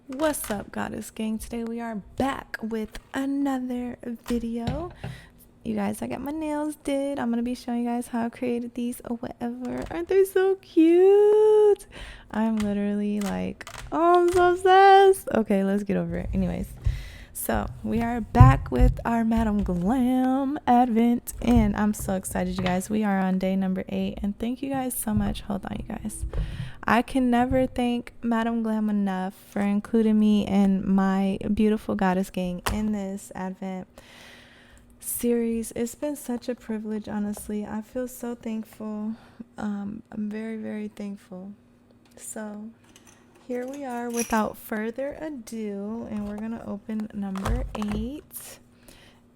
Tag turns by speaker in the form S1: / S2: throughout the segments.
S1: What's up, goddess gang? Today we are back with another video. You guys, I got my nails did. I'm gonna be showing you guys how I created these or whatever. Aren't they so cute? I'm literally like, oh, I'm so obsessed. Okay, let's get over it. Anyways, so we are back with our Madam Glam Advent, and I'm so excited, you guys. We are on day number 8, and thank you guys so much. Hold on, you guys. I can never thank Madam Glam enough for including me and my beautiful goddess gang in this Advent series. It's been such a privilege, honestly. I feel so thankful. I'm very, very thankful. So here we are without further ado, and we're gonna open number 8.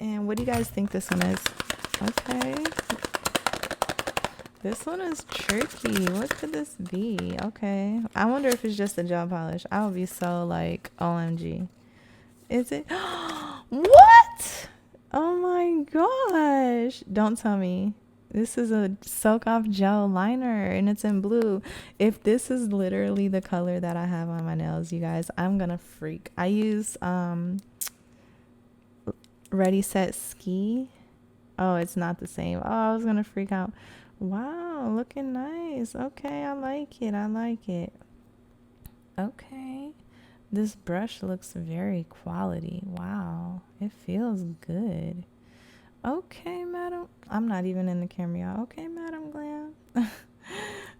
S1: And what do you guys think this one is? Okay, this one is tricky. What could this be? Okay, I wonder if it's just a gel polish. I would be so like, OMG. Is it? What? Oh my gosh. Don't tell me. This is a soak off gel liner and it's in blue. If this is literally the color that I have on my nails, you guys, I'm gonna freak. I use Ready Set Ski. Oh, it's not the same. Oh, I was gonna freak out. Wow, looking nice. Okay, I like it. I like it. Okay. This brush looks very quality. Wow, it feels good. Okay, madam. I'm not even in the camera, y'all. Okay, Madam Glam.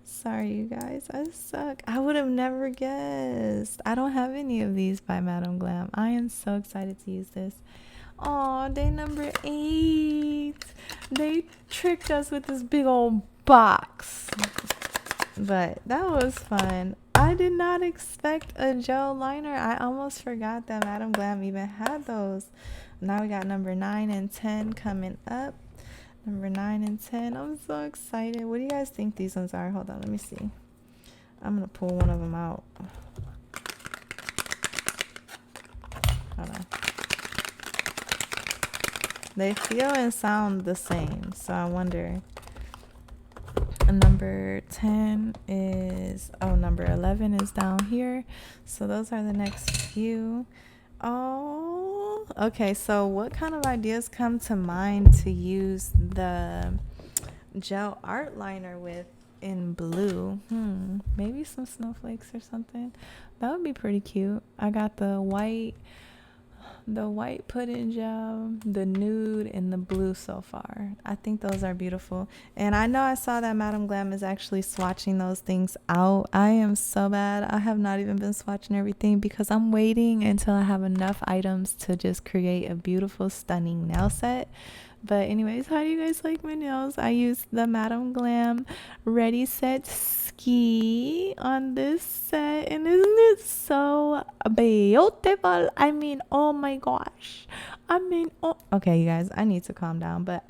S1: Sorry, you guys. I suck. I would have never guessed. I don't have any of these by Madam Glam. I am so excited to use this. Oh, day number 8. They tricked us with this big old box. But that was fun. I did not expect a gel liner. I almost forgot that Madam Glam even had those. Now we got number 9 and 10 coming up. Number 9 and 10. I'm so excited. What do you guys think these ones are? Hold on, let me see. I'm going to pull one of them out. Hold on. They feel and sound the same, so I wonder. Number 10 is, oh, number 11 is down here. So those are the next few. Oh, okay. So what kind of ideas come to mind to use the gel art liner with in blue? Maybe some snowflakes or something. That would be pretty cute. I got the white pudding gel, the nude, and the blue so far. I think those are beautiful. And I know I saw that Madam Glam is actually swatching those things out. I am so bad. I have not even been swatching everything because I'm waiting until I have enough items to just create a beautiful, stunning nail set. But anyways, how do you guys like my nails? I used the Madam Glam Ready Set Ski on this set, and isn't it so beautiful? I mean, oh my gosh. I mean, oh, okay, you guys, I need to calm down, but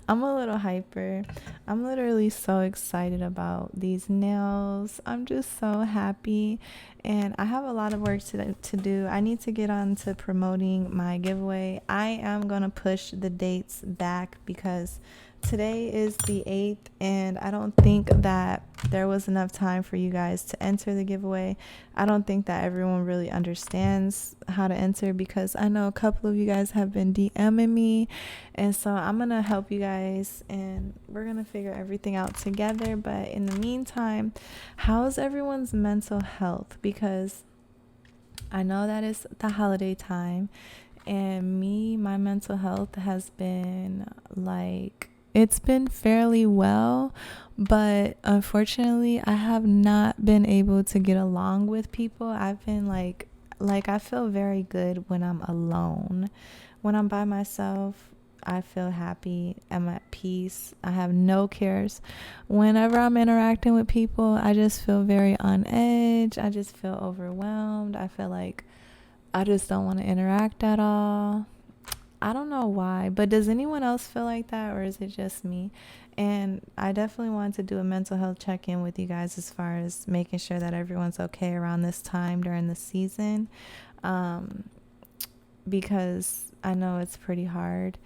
S1: I'm a little hyper. I'm literally so excited about these nails. I'm just so happy, and I have a lot of work to do. I need to get on to promoting my giveaway. I am going to push the dates back because today is the 8th, and I don't think that there was enough time for you guys to enter the giveaway. I don't think that everyone really understands how to enter because I know a couple of you guys have been DMing me, and so I'm going to help you guys, and we're going to figure everything out together. But in the meantime, how's everyone's mental health? Because I know that it's the holiday time, and my mental health has been like, it's been fairly well, but unfortunately I have not been able to get along with people. I've been like I feel very good when I'm alone. When I'm by myself, I feel happy. I'm at peace. I have no cares. Whenever I'm interacting with people, I just feel very on edge. I just feel overwhelmed. I feel like I just don't want to interact at all. I don't know why, but does anyone else feel like that, or is it just me? And I definitely want to do a mental health check-in with you guys as far as making sure that everyone's okay around this time during the season, because I know it's pretty hard.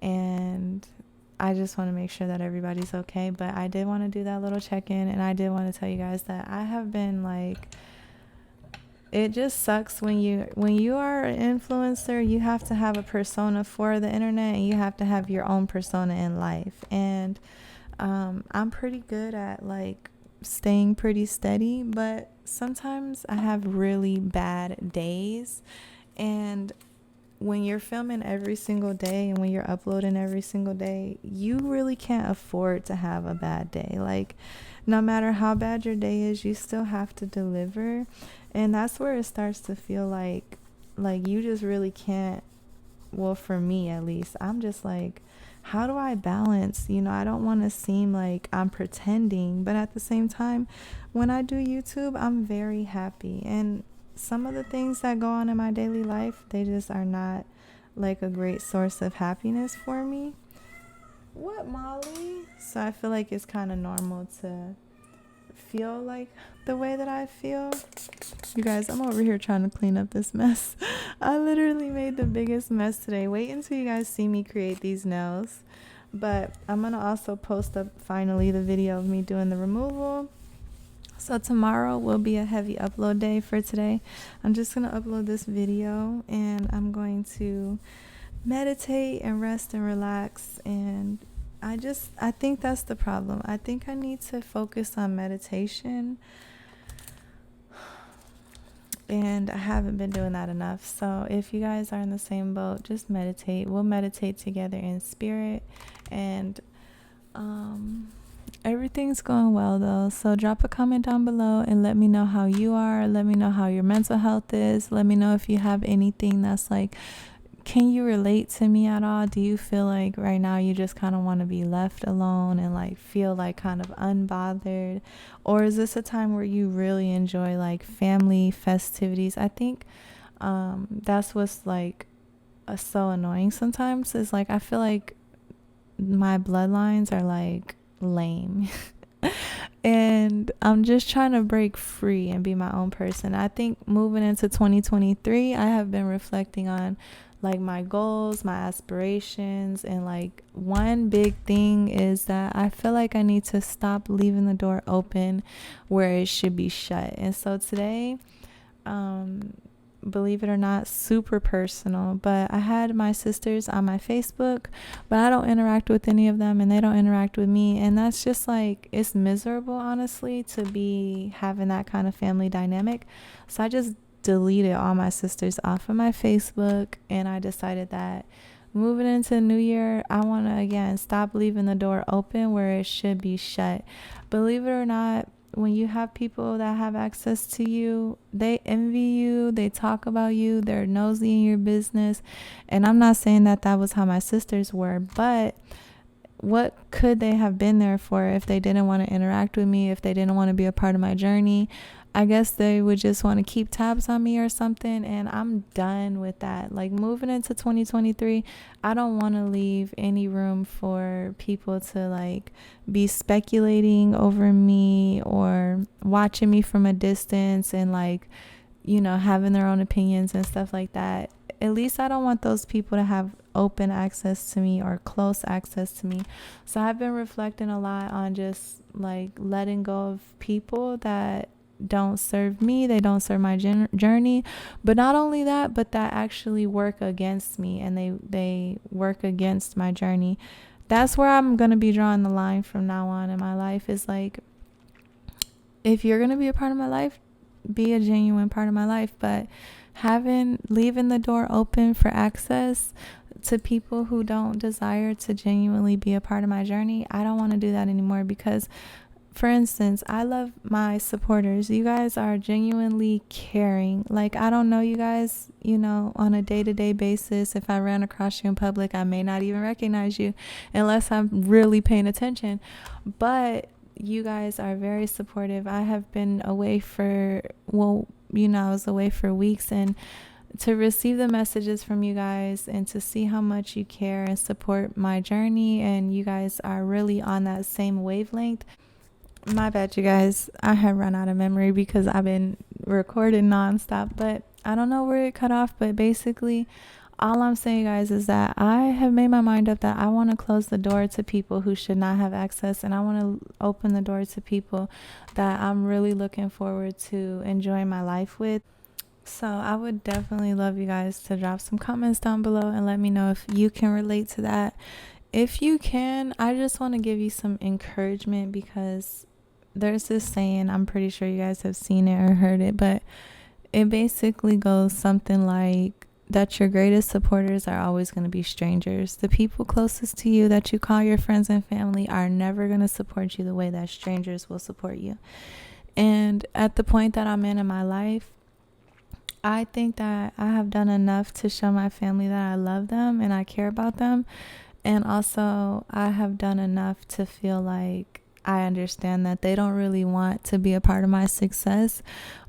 S1: And I just want to make sure that everybody's okay. But I did want to do that little check-in, and I did want to tell you guys that I have been like, it just sucks when you are an influencer. You have to have a persona for the internet, and you have to have your own persona in life. And I'm pretty good at like staying pretty steady, but sometimes I have really bad days. And when you're filming every single day and when you're uploading every single day, you really can't afford to have a bad day. Like, no matter how bad your day is, you still have to deliver. And that's where it starts to feel like you just really can't. Well, for me at least, I'm just like, how do I balance? I don't want to seem like I'm pretending, but at the same time, when I do YouTube, I'm very happy. And some of the things that go on in my daily life, they just are not like a great source of happiness for me. What, Molly? So I feel like it's kind of normal to feel like the way that I feel. You guys, I'm over here trying to clean up this mess. I literally made the biggest mess today. Wait until you guys see me create these nails. But I'm going to also post up finally the video of me doing the removal. So tomorrow will be a heavy upload day for today. I'm just going to upload this video, and I'm going to meditate and rest and relax. And I think that's the problem. I think I need to focus on meditation, and I haven't been doing that enough. So if you guys are in the same boat, just meditate. We'll meditate together in spirit. And everything's going well though. So drop a comment down below and let me know how you are. Let me know how your mental health is. Let me know if you have anything that's like, can you relate to me at all? Do you feel like right now you just kind of want to be left alone and like feel like kind of unbothered? Or is this a time where you really enjoy like family festivities? I think that's what's like so annoying sometimes, is like I feel like my bloodlines are like lame. And I'm just trying to break free and be my own person. I think moving into 2023, I have been reflecting on like my goals, my aspirations, and like one big thing is that I feel like I need to stop leaving the door open where it should be shut. And so today, believe it or not, super personal, but I had my sisters on my Facebook, but I don't interact with any of them and they don't interact with me. And that's just like, it's miserable, honestly, to be having that kind of family dynamic. So I just deleted all my sisters off of my Facebook, and I decided that moving into the new year, I want to again stop leaving the door open where it should be shut. Believe it or not, when you have people that have access to you, they envy you, they talk about you, they're nosy in your business. And I'm not saying that was how my sisters were, but what could they have been there for if they didn't want to interact with me, if they didn't want to be a part of my journey? I guess they would just want to keep tabs on me or something, and I'm done with that. Like, moving into 2023, I don't want to leave any room for people to like be speculating over me or watching me from a distance and like, having their own opinions and stuff like that. At least I don't want those people to have open access to me or close access to me. So I've been reflecting a lot on just like letting go of people that don't serve me, they don't serve my journey, but not only that, but that actually work against me, and they work against my journey. That's where I'm gonna be drawing the line from now on in my life, is like, if you're gonna be a part of my life, be a genuine part of my life. But leaving the door open for access to people who don't desire to genuinely be a part of my journey, I don't want to do that anymore. Because, for instance, I love my supporters. You guys are genuinely caring. Like, I don't know you guys, on a day-to-day basis. If I ran across you in public, I may not even recognize you unless I'm really paying attention. But you guys are very supportive. I have been away I was away for weeks, and to receive the messages from you guys and to see how much you care and support my journey, and you guys are really on that same wavelength. My bad, you guys. I have run out of memory because I've been recording nonstop, but I don't know where it cut off. But basically, all I'm saying, guys, is that I have made my mind up that I want to close the door to people who should not have access, and I want to open the door to people that I'm really looking forward to enjoying my life with. So I would definitely love you guys to drop some comments down below and let me know if you can relate to that. If you can, I just want to give you some encouragement, because there's this saying, I'm pretty sure you guys have seen it or heard it, but it basically goes something like that your greatest supporters are always going to be strangers. The people closest to you that you call your friends and family are never going to support you the way that strangers will support you. And at the point that I'm in my life, I think that I have done enough to show my family that I love them and I care about them. And also, I have done enough to feel like I understand that they don't really want to be a part of my success.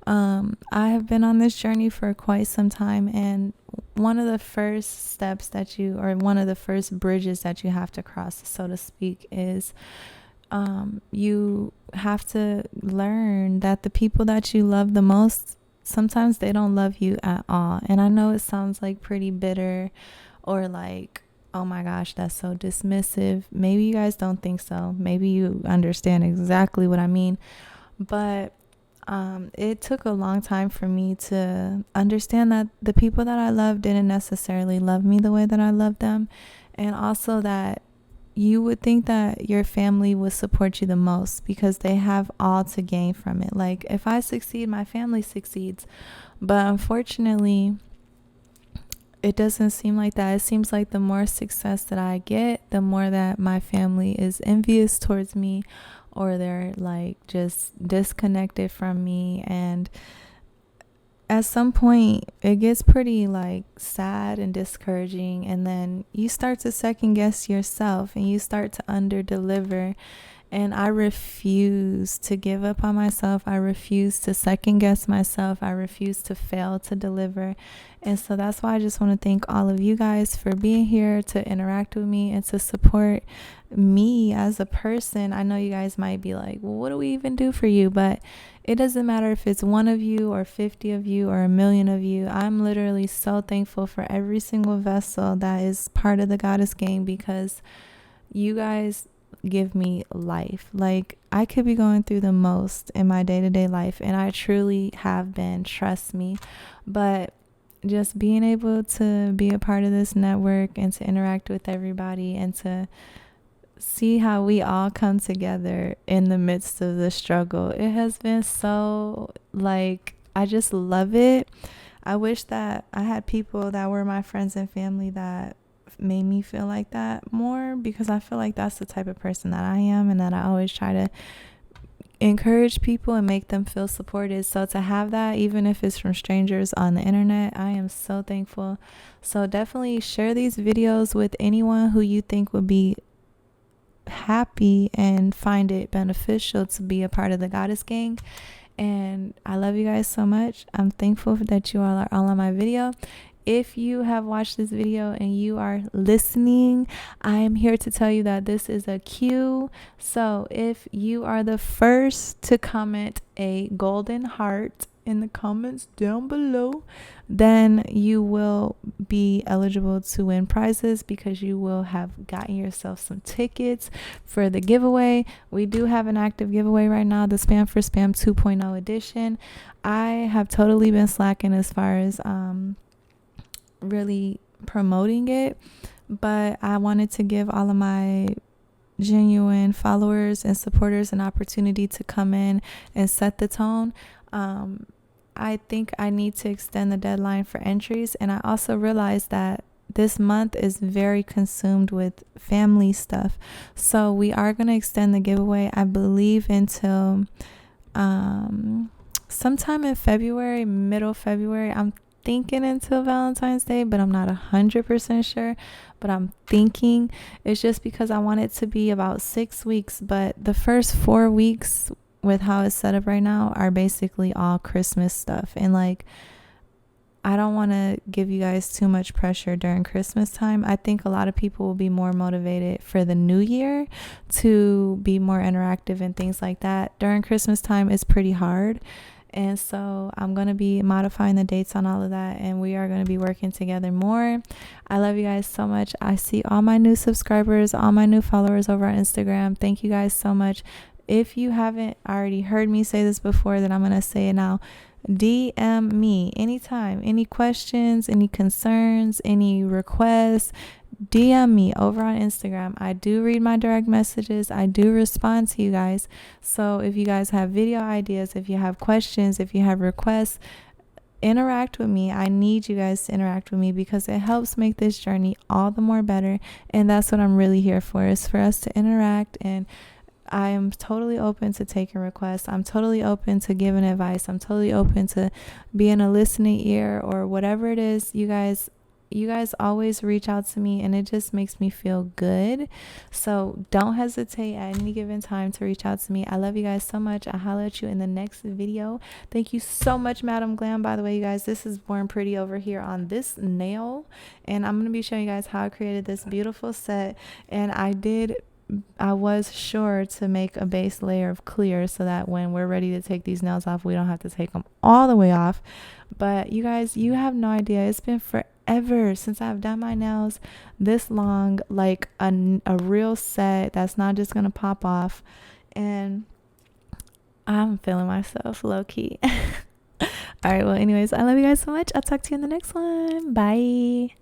S1: I have been on this journey for quite some time, and one of the first steps that you, or one of the first bridges that you have to cross, so to speak, is you have to learn that the people that you love the most, sometimes they don't love you at all. And I know it sounds like pretty bitter, or like, oh my gosh, that's so dismissive. Maybe you guys don't think so. Maybe you understand exactly what I mean. But it took a long time for me to understand that the people that I love didn't necessarily love me the way that I love them. And also that you would think that your family would support you the most because they have all to gain from it. Like, if I succeed, my family succeeds. But unfortunately, it doesn't seem like that. It seems like the more success that I get, the more that my family is envious towards me, or they're like just disconnected from me. And at some point it gets pretty like sad and discouraging, and then you start to second guess yourself and you start to under deliver. And I refuse to give up on myself. I refuse to second guess myself. I refuse to fail to deliver. And so that's why I just want to thank all of you guys for being here to interact with me and to support me as a person. I know you guys might be like, well, what do we even do for you? But it doesn't matter if it's one of you or 50 of you or a million of you. I'm literally so thankful for every single vessel that is part of the Goddess Gang, because you guys give me life. Like, I could be going through the most in my day-to-day life, and I truly have been, trust me. But just being able to be a part of this network and to interact with everybody and to see how we all come together in the midst of the struggle, it has been so, like, I just love it. I wish that I had people that were my friends and family that made me feel like that more, because I feel like that's the type of person that I am, and that I always try to encourage people and make them feel supported. So to have that, even if it's from strangers on the internet, I am so thankful. So definitely share these videos with anyone who you think would be happy and find it beneficial to be a part of the Goddess Gang. And I love you guys so much. I'm thankful that you all are all on my video. If you have watched this video and you are listening, I am here to tell you that this is a cue. So if you are the first to comment a golden heart in the comments down below, then you will be eligible to win prizes, because you will have gotten yourself some tickets for the giveaway. We do have an active giveaway right now, the Spam for Spam 2.0 edition. I have totally been slacking as far as really promoting it, but I wanted to give all of my genuine followers and supporters an opportunity to come in and set the tone. I think I need to extend the deadline for entries, and I also realized that this month is very consumed with family stuff, so we are going to extend the giveaway, I believe, until sometime in February, middle February. I'm thinking until Valentine's Day, but I'm not 100% sure, but I'm thinking. It's just because I want it to be about 6 weeks, but the first 4 weeks with how it's set up right now are basically all Christmas stuff. And like, I don't want to give you guys too much pressure during Christmas time. I think a lot of people will be more motivated for the new year to be more interactive and things like that. During Christmas time, it's pretty hard. And so I'm going to be modifying the dates on all of that, and we are going to be working together more. I love you guys so much. I see all my new subscribers, all my new followers over on Instagram. Thank you guys so much. If you haven't already heard me say this before, then I'm going to say it now. DM me anytime, any questions, any concerns, any requests. DM me over on Instagram. I do read my direct messages. I do respond to you guys. So if you guys have video ideas, if you have questions, if you have requests, interact with me. I need you guys to interact with me because it helps make this journey all the more better. And that's what I'm really here for, is for us to interact. And I am totally open to taking requests. I'm totally open to giving advice. I'm totally open to being a listening ear or whatever it is. You guys always reach out to me, and it just makes me feel good. So don't hesitate at any given time to reach out to me. I love you guys so much. I'll holler at you in the next video. Thank you so much, Madam Glam. By the way, you guys, this is Born Pretty over here on this nail, and I'm going to be showing you guys how I created this beautiful set. And I was sure to make a base layer of clear so that when we're ready to take these nails off, we don't have to take them all the way off. But you guys, you have no idea. It's been forever since I've done my nails this long, like a real set that's not just going to pop off. And I'm feeling myself low key. All right. Well, anyways, I love you guys so much. I'll talk to you in the next one. Bye.